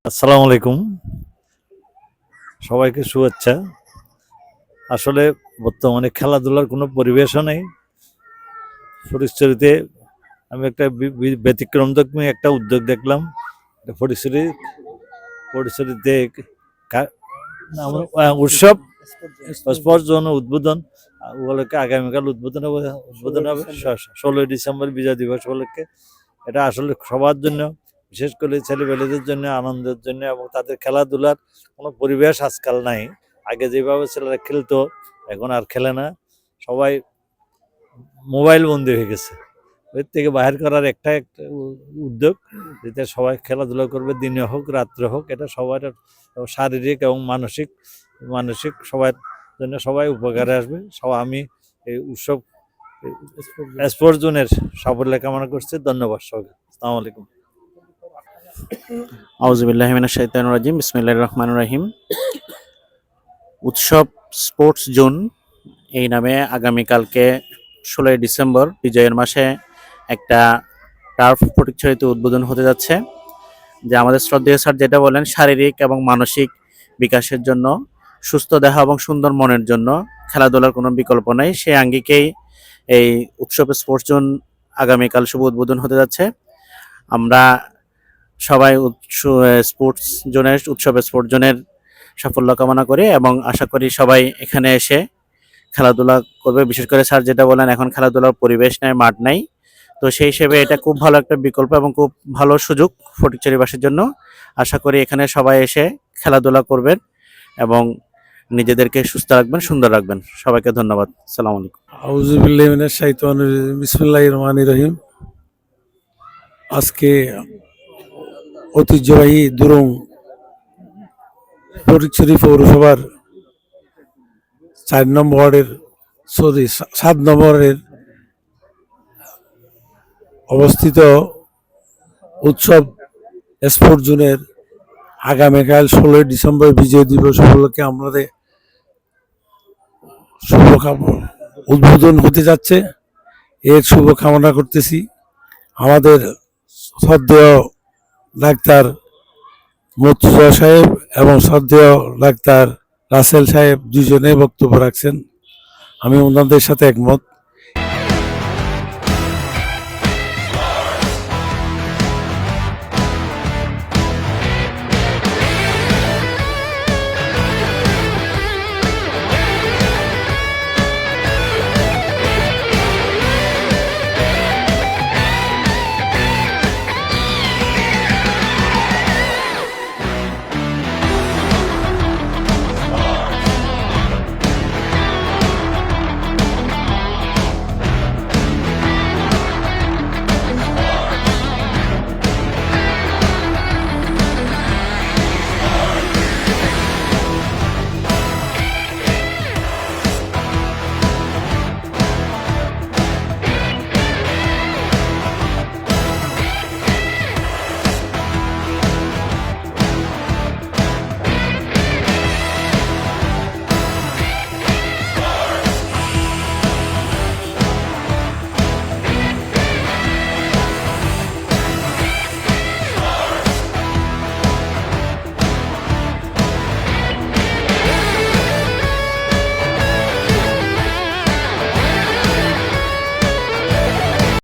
আসসালামু আলাইকুম, সবাইকে শুভেচ্ছা। আসলে বর্তমানে খেলাধুলার কোনো পরিবেশও নেই। ফটিকছড়িতে আমি একটা ব্যতিক্রমধর্মী একটা উদ্যোগ দেখলাম। ফটিকছড়িতে উৎসব স্পোর্টস জোন উদ্বোধন উপলক্ষে আগামীকাল উদ্বোধন হবে 16ই ডিসেম্বর বিজয় দিবস উপলক্ষে। এটা আসলে সবার জন্য, বিশেষ করে ছেলেপেলেদের জন্য আনন্দের জন্য, এবং তাদের খেলাধুলার কোনো পরিবেশ আজকাল নাই। আগে যেভাবে ছেলেরা খেলতো এখন আর খেলে না, সবাই মোবাইল বন্দি হয়ে গেছে। এর থেকে বাহির করার একটা উদ্যোগ, যেটা সবাই খেলাধুলা করবে, দিনে হোক রাত্রে হোক, এটা সবার শারীরিক এবং মানসিক সবার জন্য সবাই উপকারে আসবে। আমি এই উৎসব স্পোর্টস জোনের সাফল্য কামনা করছি। ধন্যবাদ সবাইকে। আসসালামু আলাইকুম। আউযুবিল্লাহি মিনাশ শাইতানির রাজিম। বিসমিল্লাহির রহমানির রহিম। উৎসব স্পোর্টস জোন এই নামে আগামীকালকে 16ই ডিসেম্বর বিজয়ের মাসে একটা টার্ফ ফটিকছড়িতে উদ্বোধন হতে যাচ্ছে। যে আমাদের শ্রদ্ধেয় স্যার যেটা বলেন, শারীরিক এবং মানসিক বিকাশের জন্য, সুস্থ দেহ এবং সুন্দর মনের জন্য খেলাধুলার কোনো বিকল্প নেই। সেই আঙ্গিকেই এই উৎসব স্পোর্টস জোন আগামীকাল শুভ উদ্বোধন হতে যাচ্ছে। আমরা সবাই স্পোর্টস জোনের সাফল্য কামনা করি এবং আশা করি সবাই এখানে এসে খেলাধুলা করবে। বিশেষ করে স্যার যেটা বলেন, এখন খেলাধুলার পরিবেশ নাই, মাঠ নাই, তো সেই হিসেবে এটা খুব ভালো একটা বিকল্প এবং খুব ভালো সুযোগ ফটিকছড়িবাসীর জন্য। আশা করি এখানে সবাই এসে খেলাধুলা করবেন এবং নিজেদেরকে সুস্থ রাখবেন, সুন্দর রাখবেন। সবাইকে ধন্যবাদ। আসসালামু আলাইকুম। আউযুবিল্লাহি মিনাশ শাইতানির রাজিম। বিসমিল্লাহির রহমানির রহিম। আজকে ঐতিহ্যবাহী দুরং ফটিকছড়ি পৌরসভার 7 নম্বরের অবস্থিত উৎসব স্পোর্ট জোনের আগামীকাল 16ই ডিসেম্বর বিজয় দিবস উপলক্ষে আমাদের উদ্বোধন হতে যাচ্ছে। এর শুভ কামনা করতেছি। আমাদের শ্রদ্ধেয় ডাক্তার মর্তুজা সাহেব এবং শ্রদ্ধেয় ডাক্তার রাসেল সাহেব দুজনেই বক্তব্য রাখছেন। আমি ওনাদের সাথে একমত।